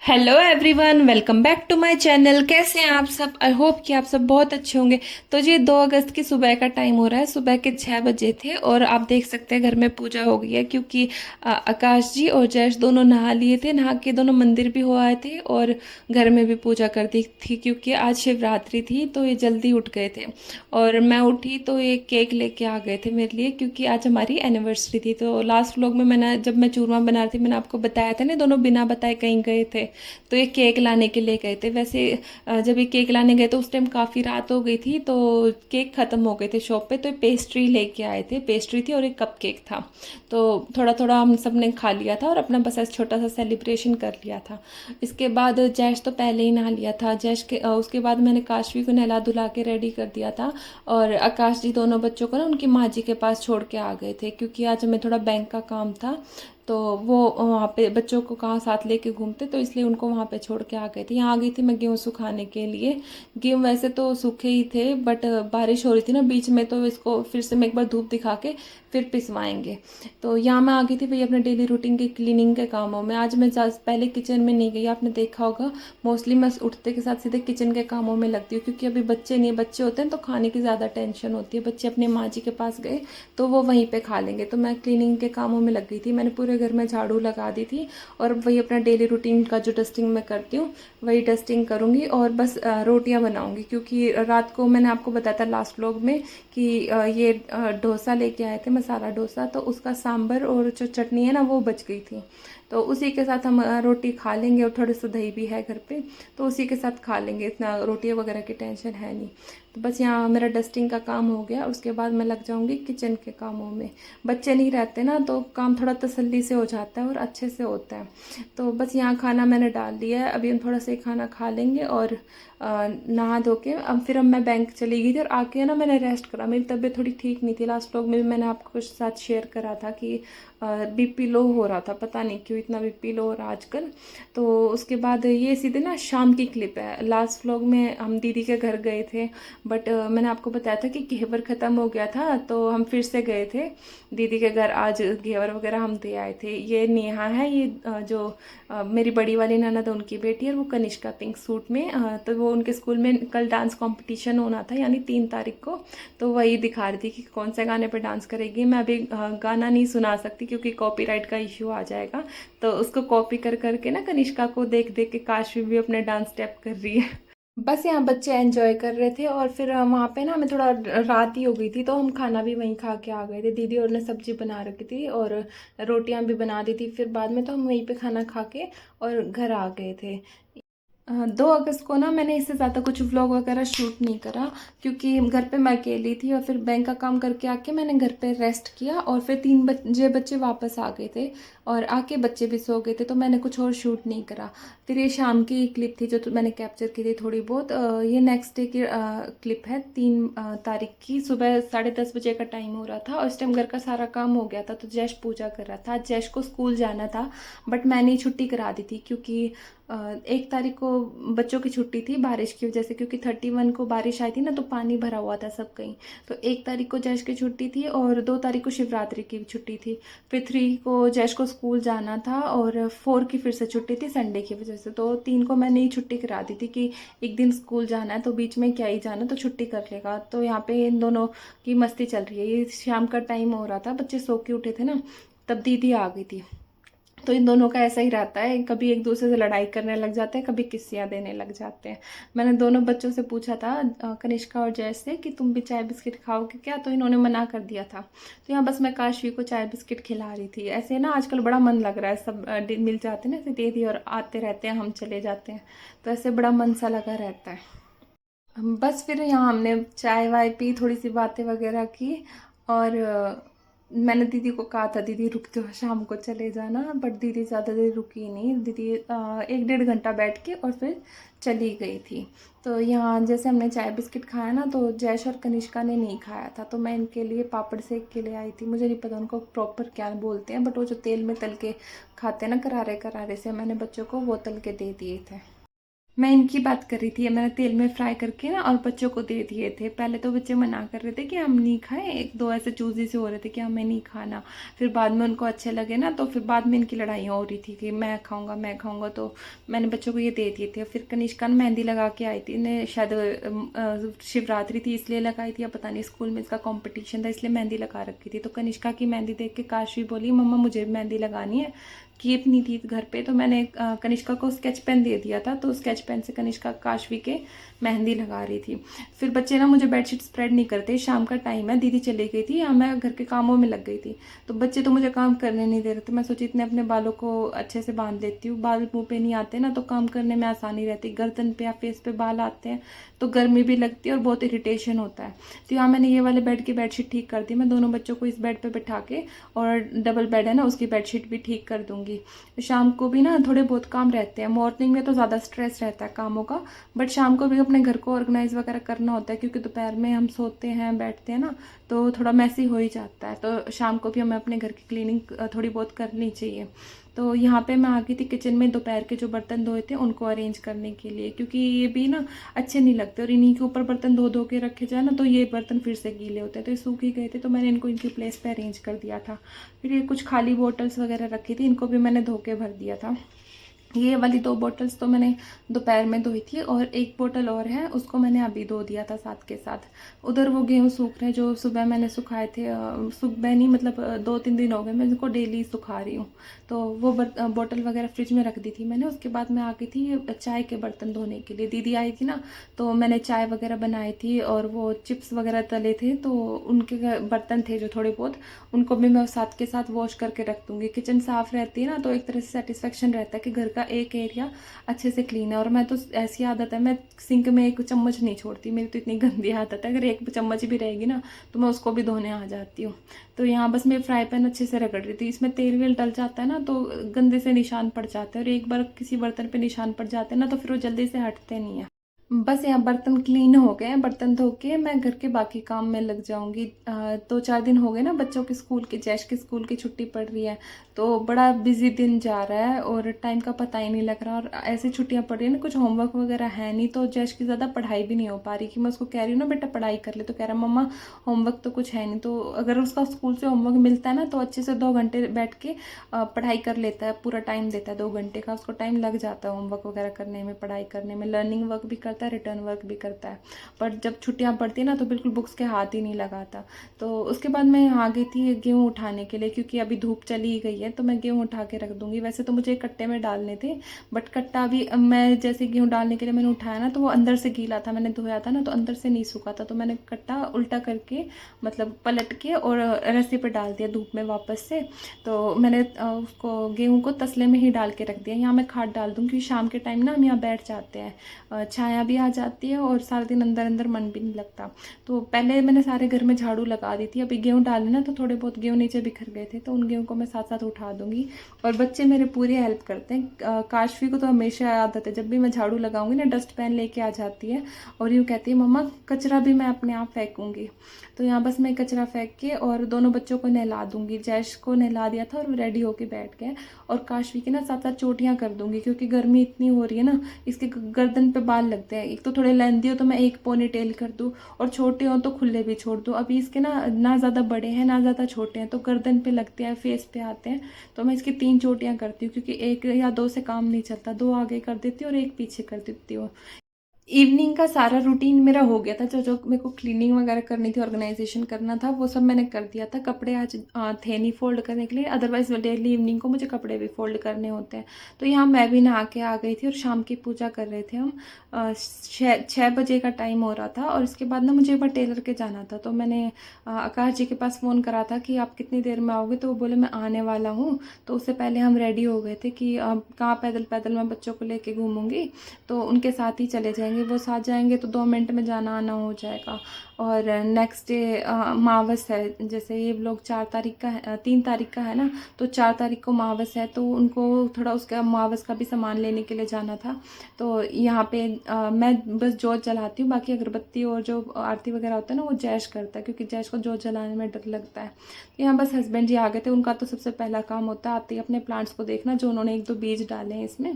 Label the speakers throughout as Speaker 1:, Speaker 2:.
Speaker 1: Hello everyone, welcome back to my channel. कैसे हैं आप सब? आई होप कि आप सब बहुत अच्छे होंगे। तो ये 2 अगस्त की सुबह का टाइम हो रहा है। सुबह के 6 बजे थे और आप देख सकते हैं घर में पूजा हो गई है, क्योंकि आकाश जी और जयेश दोनों नहा लिए थे। नहा के दोनों मंदिर भी हो आए थे और घर में भी पूजा कर दी थी, क्योंकि आज शिवरात्रि थी तो ये जल्दी उठ गए थे। और मैं उठी तो ये केक लेके आ गए थे मेरे लिए, क्योंकि आज हमारी एनिवर्सरी थी। तो लास्ट व्लॉग में मैंने, जब मैं चूरमा बना रही थी, मैंने आपको बताया था ना, दोनों बिना बताए कहीं गए थे। तो ये केक लाने के लिए गए थे। वैसे जब ये केक लाने गए तो उस टाइम काफ़ी रात हो गई थी, तो केक ख़त्म हो गए थे शॉप पे। तो ये पेस्ट्री लेके आए थे, पेस्ट्री थी और एक कप केक था। तो थोड़ा थोड़ा हम सब ने खा लिया था और अपना बस ऐसे छोटा सा सेलिब्रेशन कर लिया था। इसके बाद जैश तो पहले ही नहा लिया था। जैश के उसके बाद मैंने काशवी को नहला धुला के रेडी कर दिया था। और आकाश जी दोनों बच्चों को ना उनकी माँ जी के पास छोड़ के आ गए थे, क्योंकि आज हमें थोड़ा बैंक का काम था। तो वो वहाँ पे बच्चों को कहाँ साथ लेके घूमते, तो इसलिए उनको वहाँ पे छोड़ के आ गए थे। यहाँ आ गई थी मैं गेहूँ सुखाने के लिए। गेहूँ वैसे तो सूखे ही थे, बट बारिश हो रही थी ना बीच में, तो इसको फिर से मैं एक बार धूप दिखा के फिर पिसवाएंगे। तो यहाँ मैं आ गई थी भाई अपने डेली रूटीन के क्लीनिंग के कामों में। आज मैं पहले किचन में नहीं गई, आपने देखा होगा। मोस्टली मैं उठते के साथ सीधे किचन के कामों में लगती हूँ, क्योंकि अभी बच्चे नहीं, बच्चे होते हैं तो खाने की ज़्यादा टेंशन होती है। बच्चे अपने माँ जी के पास गए तो वो वहीं पे खा लेंगे। तो मैं क्लीनिंग के कामों में लग गई थी। मैंने पूरे घर में झाड़ू लगा दी थी और वही अपना डेली रूटीन का जो डस्टिंग मैं करती हूँ वही डस्टिंग करूँगी। और बस रोटियाँ बनाऊँगी, क्योंकि रात को मैंने आपको बताया था लास्ट व्लॉग में कि ये डोसा लेके आए थे, मसाला डोसा। तो उसका सांभर और जो चटनी है ना वो बच गई थी। तो उसी के साथ हम रोटी खा लेंगे, और थोड़े से दही भी है घर पे, तो उसी के साथ खा लेंगे। इतना रोटी वगैरह की टेंशन है नहीं। तो बस यहाँ मेरा डस्टिंग का काम हो गया, उसके बाद मैं लग जाऊँगी किचन के कामों में। बच्चे नहीं रहते ना तो काम थोड़ा तसल्ली से हो जाता है और अच्छे से होता है। तो बस यहाँ खाना मैंने डाल दिया है, अभी हम थोड़ा सा खाना खा लेंगे और नहा धो के अब मैं बैंक चली गई थी। और आके ना मैंने रेस्ट करा, मेरी तबीयत थोड़ी ठीक नहीं थी। लास्ट व्लॉग में भी मैंने आपको कुछ साथ शेयर करा था कि बीपी लो हो रहा था, पता नहीं क्यों इतना बीपी लो हो रहा आजकल। तो उसके बाद ये सीधे ना शाम की क्लिप है। लास्ट व्लॉग में हम दीदी के घर गए थे, बट मैंने आपको बताया था कि घेवर ख़त्म हो गया था, तो हम फिर से गए थे दीदी के घर। आज घेवर वगैरह हम दे आए थे। ये नेहा है, ये जो मेरी बड़ी वाली ननद उनकी बेटी है, वो कनिष्का पिंक सूट में। तो वो उनके स्कूल में कल डांस कंपटीशन होना था, यानी 3 तारीख को। तो वही दिखा रही थी कि कौन से गाने पर डांस करेगी। मैं अभी गाना नहीं सुना सकती, क्योंकि कॉपीराइट का इश्यू आ जाएगा। तो उसको कॉपी कर करके ना कनिष्का को देख देख के काशवी भी अपने डांस स्टेप कर रही है। बस यहाँ बच्चे एंजॉय कर रहे थे। और फिर वहाँ पे ना हमें थोड़ा रात ही हो गई थी, तो हम खाना भी वहीं खा के आ गए थे। दीदी और ने सब्जी बना रखी थी और रोटियां भी बना दी थी फिर बाद में। तो हम वहीं पे खाना खा के और घर आ गए थे। 2 अगस्त को ना मैंने इससे ज़्यादा कुछ व्लॉग वगैरह शूट नहीं करा, क्योंकि घर पे मैं अकेली थी। और फिर बैंक का काम करके आके मैंने घर पे रेस्ट किया, और फिर 3 बजे बच्चे वापस आ गए थे और आके बच्चे भी सो गए थे, तो मैंने कुछ और शूट नहीं करा। फिर ये शाम की क्लिप थी जो मैंने कैप्चर की थी थोड़ी बहुत। ये नेक्स्ट डे की क्लिप है, 3 तारीख की सुबह 10:30 बजे का टाइम हो रहा था, और इस टाइम घर का सारा काम हो गया था। तो जैश पूजा कर रहा था। जैश को स्कूल जाना था, बट मैंने ही छुट्टी करा दी थी, क्योंकि 1 तारीख को बच्चों की छुट्टी थी बारिश की वजह से, क्योंकि 31 को बारिश आई थी ना, तो पानी भरा हुआ था सब कहीं। तो 1 तारीख को जैश की छुट्टी थी और 2 तारीख को शिवरात्रि की भी छुट्टी थी। फिर 3 को जैश को स्कूल जाना था और 4 की फिर से छुट्टी थी संडे की वजह से। तो 3 को मैंने ही छुट्टी करा दी थी कि एक दिन स्कूल जाना है तो बीच में क्या ही जाना, तो छुट्टी कर लेगा। तो यहाँ पे इन दोनों की मस्ती चल रही है। ये शाम का टाइम हो रहा था, बच्चे सो के उठे थे ना, तब दीदी आ गई थी। तो इन दोनों का ऐसा ही रहता है, कभी एक दूसरे से लड़ाई करने लग जाते हैं, कभी किस्सियाँ देने लग जाते हैं। मैंने दोनों बच्चों से पूछा था, कनिष्का और जय से, कि तुम भी चाय बिस्किट खाओगे क्या, तो इन्होंने मना कर दिया था। तो यहाँ बस मैं काशवी को चाय बिस्किट खिला रही थी। ऐसे ना आजकल बड़ा मन लग रहा है, सब मिल जाते हैं ना ऐसे दीदी, और आते रहते हैं, हम चले जाते हैं, तो ऐसे बड़ा मन सा लगा रहता है। बस फिर यहाँ हमने चाय वाय पी, थोड़ी सी बातें वगैरह की। और मैंने दीदी को कहा था, दीदी रुक जाओ, शाम को चले जाना, बट दीदी ज़्यादा देर रुकी नहीं। दीदी 1 डेढ़ घंटा बैठ के और फिर चली गई थी। तो यहाँ जैसे हमने चाय बिस्किट खाया ना, तो जैश और कनिष्का ने नहीं खाया था, तो मैं इनके लिए पापड़ सेक के ले आई थी। मुझे नहीं पता उनको प्रॉपर क्या बोलते हैं, बट वो जो तेल में तल के खाते हैं ना, करारे करारे से, मैंने बच्चों को वो तल के दे दिए थे। मैं इनकी बात कर रही थी, मैंने तेल में फ्राई करके ना और बच्चों को दे दिए थे। पहले तो बच्चे मना कर रहे थे कि हम नहीं खाएं, एक दो ऐसे चूजी से हो रहे थे कि हमें नहीं खाना। फिर बाद में उनको अच्छे लगे ना, तो फिर बाद में इनकी लड़ाइयाँ हो रही थी कि मैं खाऊंगा मैं खाऊंगा। तो मैंने बच्चों को ये दे दिए थे। फिर कनिष्का ने मेहंदी लगा के आई थी, इन्हें शायद शिवरात्रि थी इसलिए लगाई थी, या पता नहीं स्कूल में इसका कॉम्पिटिशन था इसलिए मेहंदी लगा रखी थी। तो कनिष्का की मेहंदी देख के काशवी बोली मम्मा मुझे भी मेहंदी लगानी है, कीप नहीं थी घर पे। तो मैंने कनिष्का को स्केच पेन दे दिया था, तो स्केच पेन से कनिष्का काशवी के मेहंदी लगा रही थी। फिर बच्चे ना मुझे बेडशीट स्प्रेड नहीं करते, शाम का टाइम है, दीदी चली गई थी या मैं घर के कामों में लग गई थी। तो बच्चे तो मुझे काम करने नहीं दे रहे थे। मैं सोची इतने अपने बालों को अच्छे से बांध लेती हूँ, बाल मुँह पे नहीं आते ना तो काम करने में आसानी रहती। गर्दन पे या फेस पे बाल आते हैं तो गर्मी भी लगती है और बहुत इरिटेशन होता है। तो यहाँ मैंने ये वाले बेड की बेडशीट ठीक कर दी। मैं दोनों बच्चों को इस बेड पे बिठा के, और डबल बेड है ना उसकी बेडशीट भी ठीक कर दूंगी। शाम को भी ना थोड़े बहुत काम रहते हैं, मॉर्निंग में तो ज़्यादा स्ट्रेस रहता है कामों का, बट शाम को भी अपने घर को ऑर्गेनाइज वगैरह करना होता है, क्योंकि दोपहर में हम सोते हैं बैठते हैं ना तो थोड़ा मैसी हो ही जाता है। तो शाम को भी हमें अपने घर की क्लीनिंग थोड़ी बहुत करनी चाहिए। तो यहाँ पे मैं आ गई थी किचन में दोपहर के जो बर्तन धोए थे उनको अरेंज करने के लिए, क्योंकि ये भी ना अच्छे नहीं लगते, और इन्हीं के ऊपर बर्तन धो धो के रखे जाए ना तो ये बर्तन फिर से गीले होते हैं। तो ये सूख ही गए थे तो मैंने इनको इनकी प्लेस पे अरेंज कर दिया था। फिर ये कुछ खाली बोटल्स वगैरह रखी थी, इनको भी मैंने धो के भर दिया था। ये वाली 2 बॉटल्स तो मैंने दोपहर में धोई थी, और एक बोतल और है उसको मैंने अभी धो दिया था साथ के साथ। उधर वो गेहूँ सूख रहे हैं जो सुबह मैंने सुखाए थे, सुबह नहीं मतलब 2-3 दिन हो गए मैं इनको डेली सुखा रही हूँ। तो वो बॉटल वगैरह फ्रिज में रख दी थी मैंने। उसके बाद मैं आ गई थी चाय के बर्तन धोने के लिए। दीदी आई थी ना तो मैंने चाय वगैरह बनाई थी, और वो चिप्स वगैरह तले थे तो उनके बर्तन थे जो थोड़े बहुत, उनको भी मैं साथ के साथ वॉश करके रख दूँगी। किचन साफ़ रहती है ना तो एक तरह से सेटिस्फेक्शन रहता है कि घर का एक एरिया अच्छे से क्लीन है। और मैं तो ऐसी आदत है, मैं सिंक में एक चम्मच नहीं छोड़ती, मेरी तो इतनी गंदी आदत है, अगर एक चम्मच भी रहेगी ना तो मैं उसको भी धोने आ जाती हूँ। तो यहाँ बस मैं फ्राई पैन अच्छे से रगड़ रही थी, इसमें तेल वेल डल जाता है ना तो गंदे से निशान पड़ जाते हैं, और एक बार किसी बर्तन पे निशान पड़ जाते हैं ना तो फिर वो जल्दी से हटते नहीं है। बस यहाँ बर्तन क्लीन हो गए हैं, बर्तन धो के मैं घर के बाकी काम में लग जाऊंगी। 2-4 दिन हो गए ना बच्चों के स्कूल की, जैश की स्कूल की छुट्टी पड़ रही है, तो बड़ा बिजी दिन जा रहा है और टाइम का पता ही नहीं लग रहा। और ऐसी छुट्टियां पड़ रही है ना, कुछ होमवर्क वगैरह है नहीं, तो जैश की ज़्यादा पढ़ाई भी नहीं हो पा रही। कि मैं उसको कह रही हूँ ना बेटा पढ़ाई कर ले, तो कह रहा मम्मा होमवर्क तो कुछ है नहीं। तो अगर उसका स्कूल से होमवर्क मिलता है ना तो अच्छे से 2 घंटे बैठ के पढ़ाई कर लेता है, पूरा टाइम देता है 2 घंटे का, उसको टाइम लग जाता है होमवर्क वगैरह करने में, पढ़ाई करने में, लर्निंग वर्क भी करता है, रिटर्न वर्क भी करता है। पर जब छुट्टियां पड़ती है ना तो बिल्कुल बुक्स के हाथ ही नहीं लगाता। तो उसके बाद मैं यहाँ आ गई थी गेहूँ उठाने के लिए, क्योंकि अभी धूप चली ही गई है तो मैं गेहूँ उठा के रख दूंगी। वैसे तो मुझे कट्टे में डालने थे, बट कट्टा भी मैं जैसे गेहूँ डालने के लिए मैंने उठाया ना तो वो अंदर से गीला था, मैंने धोया था ना तो अंदर से नहीं सूखा था, तो मैंने कट्टा उल्टा करके मतलब पलट के और रस्सी पे डाल दिया धूप में वापस से। तो मैंने उसको गेहूँ को तसले में ही डाल के रख दिया। यहाँ मैं खाद डाल दूँ क्योंकि शाम के टाइम ना हम यहाँ बैठ जाते हैं, छाया भी आ जाती है और सारा दिन अंदर अंदर मन भी नहीं लगता। तो पहले मैंने सारे घर में झाड़ू लगा दी थी, अभी गेहूँ डालने ना तो थोड़े बहुत गेहूँ नीचे बिखर गए थे, तो उन गेहूँ को मैं साथ साथ उठा दूंगी। और बच्चे मेरे पूरी हेल्प करते हैं। काशवी को तो हमेशा आदत है, जब भी मैं झाड़ू लगाऊंगी ना डस्ट पैन लेके आ जाती है और यूँ कहती है मम्मा कचरा भी मैं अपने आप फेंकूंगी। तो यहाँ बस मैं कचरा फेंक के और दोनों बच्चों को नहला दूंगी। जैश को नहला दिया था और रेडी होके बैठ गए, और काशवी की ना साथ साथ चोटियाँ कर दूंगी, क्योंकि गर्मी इतनी हो रही है ना, इसके गर्दन पे बाल लगते हैं। एक तो थोड़े लेंदी हो तो मैं एक पोनी टेल कर दूँ, और छोटे हो तो खुले भी छोड़ दूँ। अभी इसके ना ना ज़्यादा बड़े हैं ना ज़्यादा छोटे हैं, तो गर्दन पे लगते हैं, फेस पे आते हैं। तो मैं इसकी 3 चोटियाँ करती हूँ, क्योंकि 1 या 2 से काम नहीं चलता, 2 आगे कर देती हूँ और 1 पीछे कर देती हूँ। इवनिंग का सारा रूटीन मेरा हो गया था, जो जो मेरे को क्लीनिंग वगैरह करनी थी, ऑर्गेनाइजेशन करना था, वो सब मैंने कर दिया था। कपड़े आज थे नहीं फोल्ड करने के लिए, अदरवाइज डेली इवनिंग को मुझे कपड़े भी फोल्ड करने होते हैं। तो यहाँ मैं भी नहा के आ गई थी और शाम की पूजा कर रहे थे हम। 6 बजे का टाइम हो रहा था, और इसके बाद ना मुझे एक बार टेलर के जाना था, तो मैंने आकाश जी के पास फ़ोन करा था कि आप कितनी देर में आओगे, तो वो बोले मैं आने वाला हूँ। तो उससे पहले हम रेडी हो गए थे कि कहाँ पैदल पैदल मैं बच्चों को लेके घूमूंगी, तो उनके साथ ही चले जाएंगे, वो साथ जाएंगे तो 2 मिनट में जाना आना हो जाएगा। और नेक्स्ट डे मावस है, जैसे ये लोग 4 तारीख का है, 3 तारीख का है ना, तो 4 तारीख को मावस है, तो उनको थोड़ा उसका मावस का भी सामान लेने के लिए जाना था। तो यहाँ पे मैं बस जोत जलाती हूँ, बाकी अगरबत्ती और जो आरती वगैरह होता है ना वो जैश करता है, क्योंकि जैश को जोत जलाने में डर लगता है। तो यहाँ बस हस्बैंड जी आ गए थे, उनका तो सबसे पहला काम होता है आते ही अपने प्लांट्स को देखना, जो उन्होंने 1-2 बीज डाले हैं इसमें।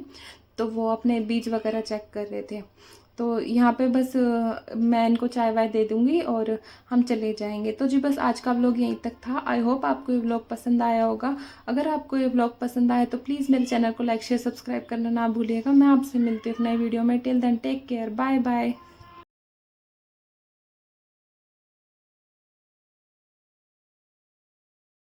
Speaker 1: तो वो अपने बीज वगैरह चेक कर रहे थे। तो यहाँ पे बस मैं इनको चाय वाय दे दूँगी और हम चले जाएंगे। तो जी बस आज का व्लॉग यहीं तक था। आई होप आपको ये व्लॉग पसंद आया होगा। अगर आपको ये व्लॉग पसंद आया तो प्लीज़ मेरे चैनल को लाइक शेयर सब्सक्राइब करना ना भूलिएगा। मैं आपसे मिलती हूँ एक नई वीडियो में। Till then take care, bye bye.